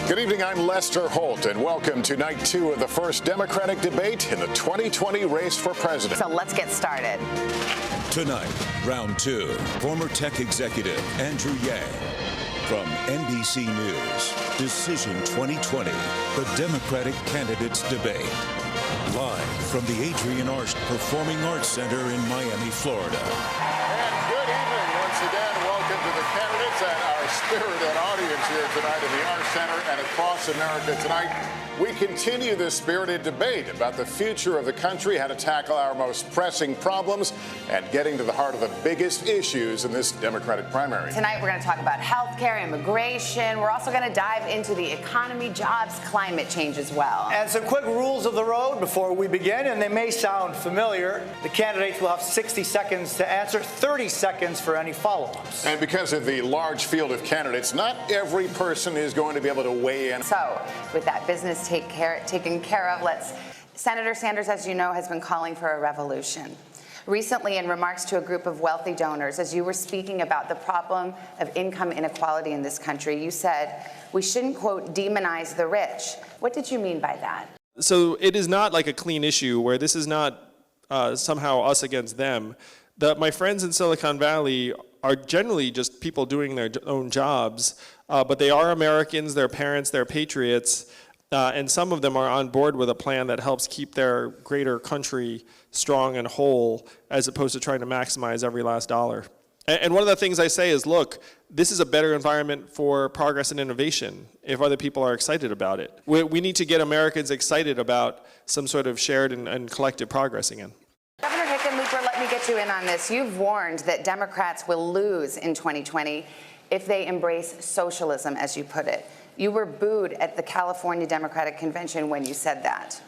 Good evening, I'm Lester Holt, and welcome to night 2 of the first Democratic debate in the 2020 race for president. So let's get started. Tonight, round 2, former tech executive Andrew Yang. From NBC News, Decision 2020, the Democratic candidates debate. Live from the Adrian Arsht Performing Arts Center in Miami, Florida. And good evening once again. Welcome to the candidates and our spirited audience here tonight in the Arts Center and across America tonight. We continue this spirited debate about the future of the country, how to tackle our most pressing problems, and getting to the heart of the biggest issues in this Democratic primary. Tonight we're going to talk about health care, immigration. We're also going to dive into the economy, jobs, climate change as well. And some quick rules of the road before we begin, and they may sound familiar. The candidates will have 60 seconds to answer, 30 seconds for any follow-ups. And because of the large field of candidates, not every person is going to be able to weigh in. So, with that business taken care of, Senator Sanders, as you know, has been calling for a revolution. Recently, in remarks to a group of wealthy donors, as you were speaking about the problem of income inequality in this country, you said we shouldn't, quote, demonize the rich. What did you mean by that? So it is not like a clean issue where this is not somehow us against them. My friends in Silicon Valley are generally just people doing their own jobs, but they are Americans, they're parents, they're patriots, and some of them are on board with a plan that helps keep their greater country strong and whole, as opposed to trying to maximize every last dollar. And one of the things I say is, look, this is a better environment for progress and innovation if other people are excited about it. We need to get Americans excited about some sort of shared and collective progress again. Governor Hickenlooper, let me get you in on this. You've warned that Democrats will lose in 2020 if they embrace socialism, as you put it. You were booed at the California Democratic Convention when you said that.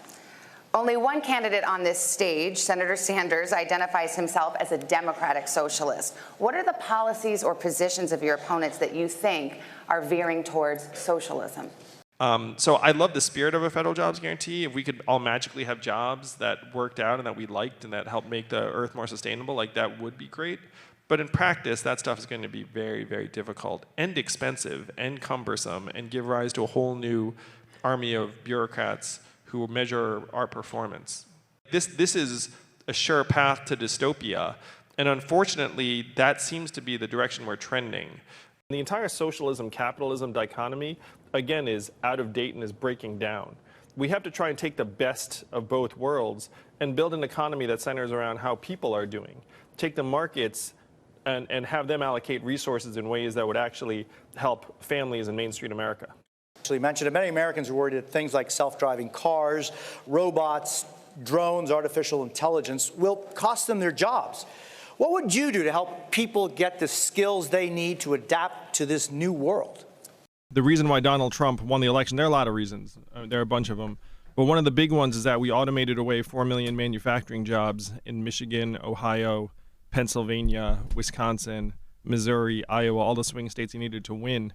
Only one candidate on this stage, Senator Sanders, identifies himself as a democratic socialist. What are the policies or positions of your opponents that you think are veering towards socialism? So I love the spirit of a federal jobs guarantee. If we could all magically have jobs that worked out and that we liked and that helped make the earth more sustainable, like that would be great. But in practice, that stuff is going to be very, very difficult and expensive and cumbersome and give rise to a whole new army of bureaucrats who measure our performance. This is a sure path to dystopia, and unfortunately, that seems to be the direction we're trending. The entire socialism-capitalism dichotomy, again, is out of date and is breaking down. We have to try and take the best of both worlds and build an economy that centers around how people are doing. Take the markets and have them allocate resources in ways that would actually help families in Main Street America. You mentioned that many Americans are worried that things like self-driving cars, robots, drones, artificial intelligence will cost them their jobs. What would you do to help people get the skills they need to adapt to this new world? The reason why Donald Trump won the election, there are a lot of reasons. There are a bunch of them. But one of the big ones is that we automated away 4 million manufacturing jobs in Michigan, Ohio, Pennsylvania, Wisconsin, Missouri, Iowa, all the swing states he needed to win.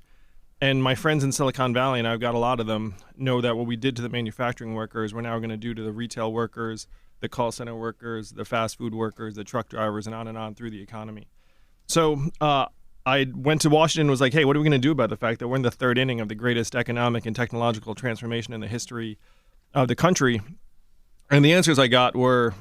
And my friends in Silicon Valley, and I've got a lot of them, know that what we did to the manufacturing workers, we're now going to do to the retail workers, the call center workers, the fast food workers, the truck drivers, and on through the economy. So I went to Washington and was like, hey, what are we going to do about the fact that we're in the third inning of the greatest economic and technological transformation in the history of the country? And the answers I got were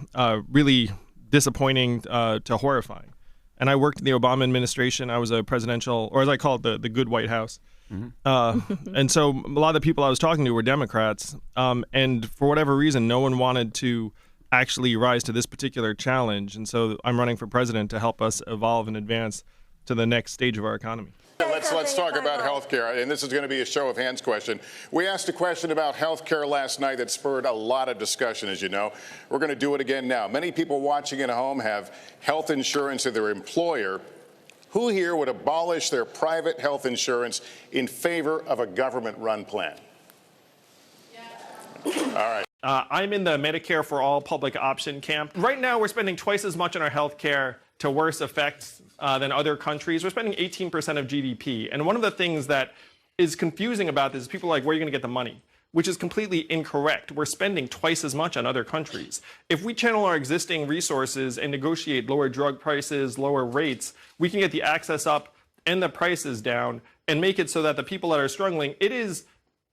really disappointing to horrifying. And I worked in the Obama administration. I was a presidential, or as I call it, the good White House. Mm-hmm. And so a lot of the people I was talking to were Democrats. And for whatever reason, no one wanted to actually rise to this particular challenge. And so I'm running for president to help us evolve and advance to the next stage of our economy. Let's talk about health care, and this is going to be a show of hands question. We asked a question about health care last night that spurred a lot of discussion, as you know. We're going to do it again now. Many people watching at home have health insurance of their employer. Who here would abolish their private health insurance in favor of a government-run plan? Yeah. All right. I'm in the Medicare for All public option camp. Right now, we're spending twice as much on our health care to worse effects than other countries. We're spending 18% of GDP. And one of the things that is confusing about this is people are like, where are you going to get the money? Which is completely incorrect. We're spending twice as much on other countries. If we channel our existing resources and negotiate lower drug prices, lower rates, we can get the access up and the prices down and make it so that the people that are struggling, it is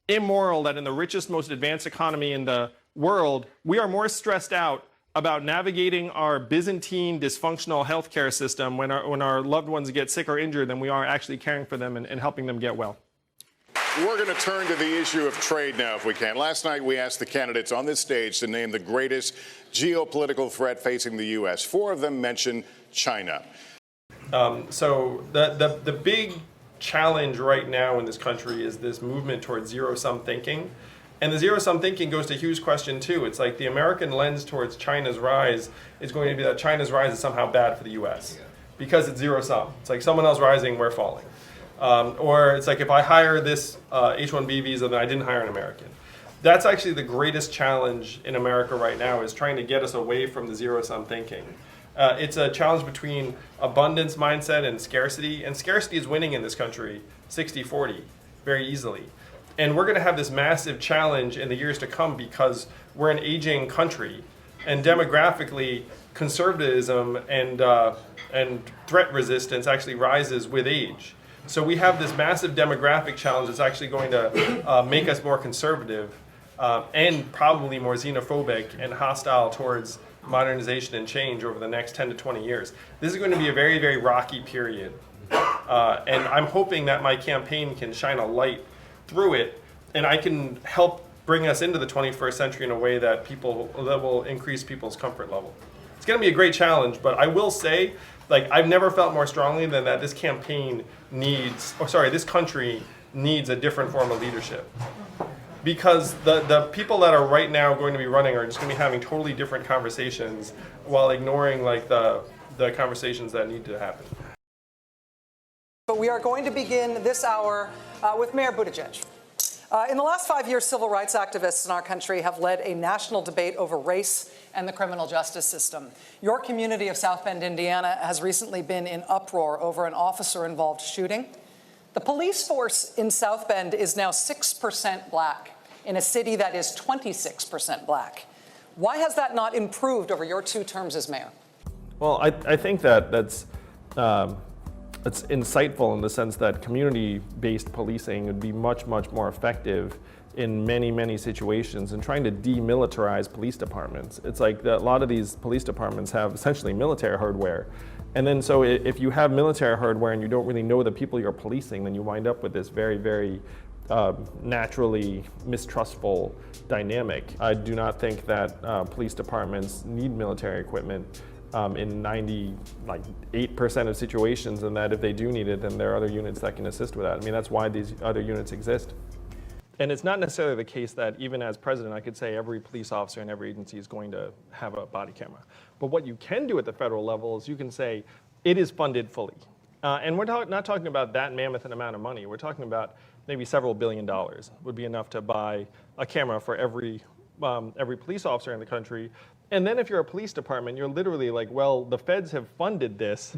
immoral that in the richest, most advanced economy in the world, we are more stressed out about navigating our Byzantine dysfunctional healthcare system when our loved ones get sick or injured than we are actually caring for them and helping them get well. We're going to turn to the issue of trade now, if we can. Last night, we asked the candidates on this stage to name the greatest geopolitical threat facing the U.S. 4 of them mentioned China. So the big challenge right now in this country is this movement towards zero-sum thinking. And the zero-sum thinking goes to Hugh's question, too. It's like the American lens towards China's rise is going to be that China's rise is somehow bad for the U.S. because it's zero-sum. It's like someone else rising, we're falling. Or it's like if I hire this H-1B visa, then I didn't hire an American. That's actually the greatest challenge in America right now, is trying to get us away from the zero-sum thinking. It's a challenge between abundance mindset and scarcity is winning in this country 60-40 very easily. And we're going to have this massive challenge in the years to come because we're an aging country, and demographically, conservatism and threat resistance actually rises with age. So we have this massive demographic challenge that's actually going to make us more conservative and probably more xenophobic and hostile towards modernization and change over the next 10 to 20 years. This is going to be a very, very rocky period. And I'm hoping that my campaign can shine a light through it, and I can help bring us into the 21st century in a way that will increase people's comfort level. It's going to be a great challenge, but I will say, like, I've never felt more strongly than that this country needs a different form of leadership. Because the people that are right now going to be running are just going to be having totally different conversations while ignoring like the conversations that need to happen. But we are going to begin this hour with Mayor Buttigieg. In the last 5 years, civil rights activists in our country have led a national debate over race and the criminal justice system. Your community of South Bend, Indiana, has recently been in uproar over an officer-involved shooting. The police force in South Bend is now 6% black in a city that is 26% black. Why has that not improved over your 2 terms as mayor? Well, I think that's insightful in the sense that community-based policing would be much, much more effective in many, many situations in trying to demilitarize police departments. It's like a lot of these police departments have essentially military hardware. And then so if you have military hardware and you don't really know the people you're policing, then you wind up with this very, very naturally mistrustful dynamic. I do not think that police departments need military equipment in 98% of situations, and that if they do need it, then there are other units that can assist with that. I mean, that's why these other units exist. And it's not necessarily the case that even as president, I could say every police officer in every agency is going to have a body camera. But what you can do at the federal level is you can say it is funded fully. And we're not talking about that mammoth an amount of money. We're talking about maybe several $1 billion would be enough to buy a camera for every police officer in the country. And then if you're a police department, you're literally like, well, the feds have funded this.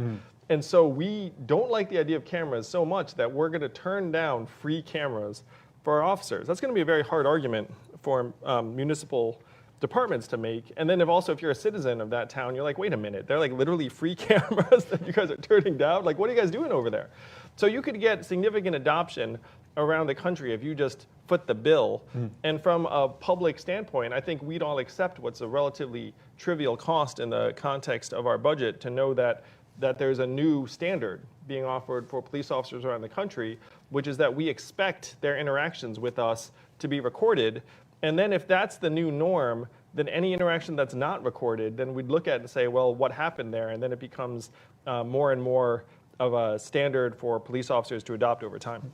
And so we don't like the idea of cameras so much that we're going to turn down free cameras for our officers. That's going to be a very hard argument for municipal departments to make. And then if you're a citizen of that town, you're like, wait a minute, they're like literally free cameras that you guys are turning down? Like, what are you guys doing over there? So you could get significant adoption around the country if you just foot the bill. And from a public standpoint, I think we'd all accept what's a relatively trivial cost in the context of our budget to know that there's a new standard being offered for police officers around the country, which is that we expect their interactions with us to be recorded. And then if that's the new norm, then any interaction that's not recorded, then we'd look at it and say, well, what happened there? And then it becomes more and more of a standard for police officers to adopt over time.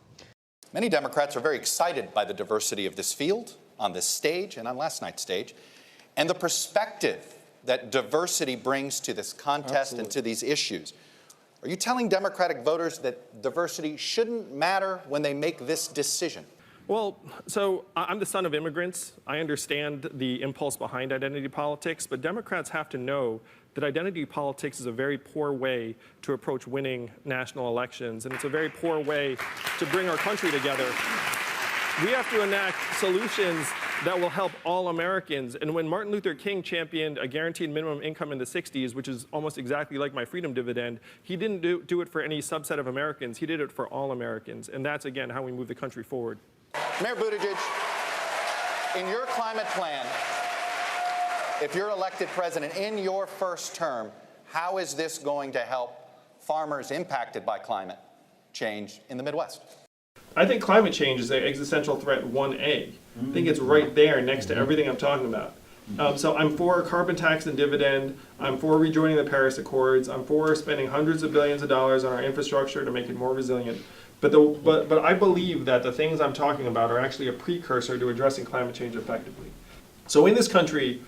Many Democrats are very excited by the diversity of this field, on this stage and on last night's stage, and the perspective that diversity brings to this contest and to these issues. Are you telling Democratic voters that diversity shouldn't matter when they make this decision? Well, so I'm the son of immigrants. I understand the impulse behind identity politics, but Democrats have to know that identity politics is a very poor way to approach winning national elections, and it's a very poor way to bring our country together. We have to enact solutions that will help all Americans. And when Martin Luther King championed a guaranteed minimum income in the 60s, which is almost exactly like my freedom dividend, he didn't do it for any subset of Americans. He did it for all Americans. And that's, again, how we move the country forward. Mayor Buttigieg, in your climate plan, if you're elected president in your first term, how is this going to help farmers impacted by climate change in the Midwest? I think climate change is an existential threat 1A. I think it's right there next to everything I'm talking about. So I'm for a carbon tax and dividend. I'm for rejoining the Paris Accords. I'm for spending hundreds of billions of dollars on our infrastructure to make it more resilient. But I believe that the things I'm talking about are actually a precursor to addressing climate change effectively. So in this country,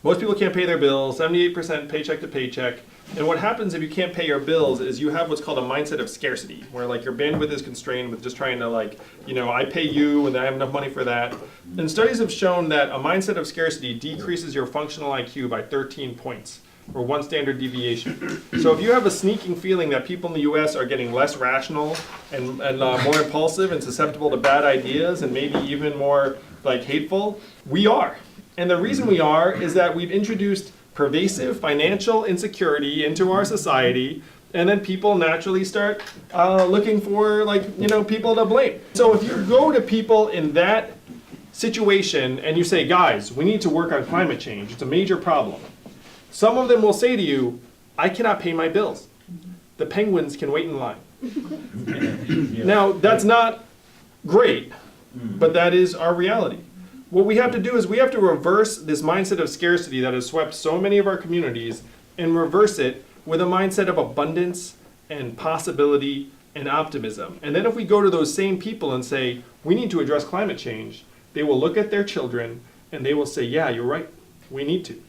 most people can't pay their bills, 78% paycheck to paycheck. And what happens if you can't pay your bills is you have what's called a mindset of scarcity, where like your bandwidth is constrained with just trying to like, I pay you and I have enough money for that. And studies have shown that a mindset of scarcity decreases your functional IQ by 13 points, or 1 standard deviation. So if you have a sneaking feeling that people in the US are getting less rational and more impulsive and susceptible to bad ideas and maybe even more like hateful, we are. And the reason we are is that we've introduced pervasive financial insecurity into our society, and then people naturally start looking for people to blame. So if you go to people in that situation and you say, guys, we need to work on climate change, it's a major problem. Some of them will say to you, I cannot pay my bills. The penguins can wait in line. Now, that's not great, but that is our reality. What we have to do is we have to reverse this mindset of scarcity that has swept so many of our communities and reverse it with a mindset of abundance and possibility and optimism. And then if we go to those same people and say, we need to address climate change, they will look at their children and they will say, yeah, you're right, we need to.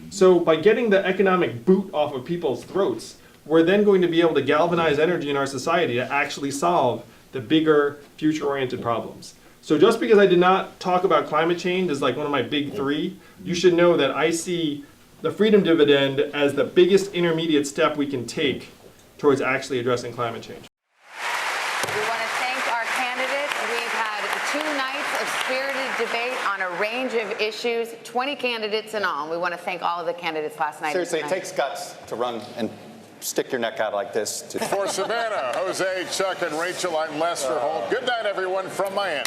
So by getting the economic boot off of people's throats, we're then going to be able to galvanize energy in our society to actually solve the bigger future-oriented problems. So just because I did not talk about climate change as like one of my big 3, you should know that I see the freedom dividend as the biggest intermediate step we can take towards actually addressing climate change. We want to thank our candidates. We've had 2 nights of spirited debate on a range of issues, 20 candidates in all. We want to thank all of the candidates last night. Seriously, it takes guts to run and stick your neck out like this. For Savannah, Jose, Chuck, and Rachel, I'm Lester Holt. Good night, everyone, from Miami.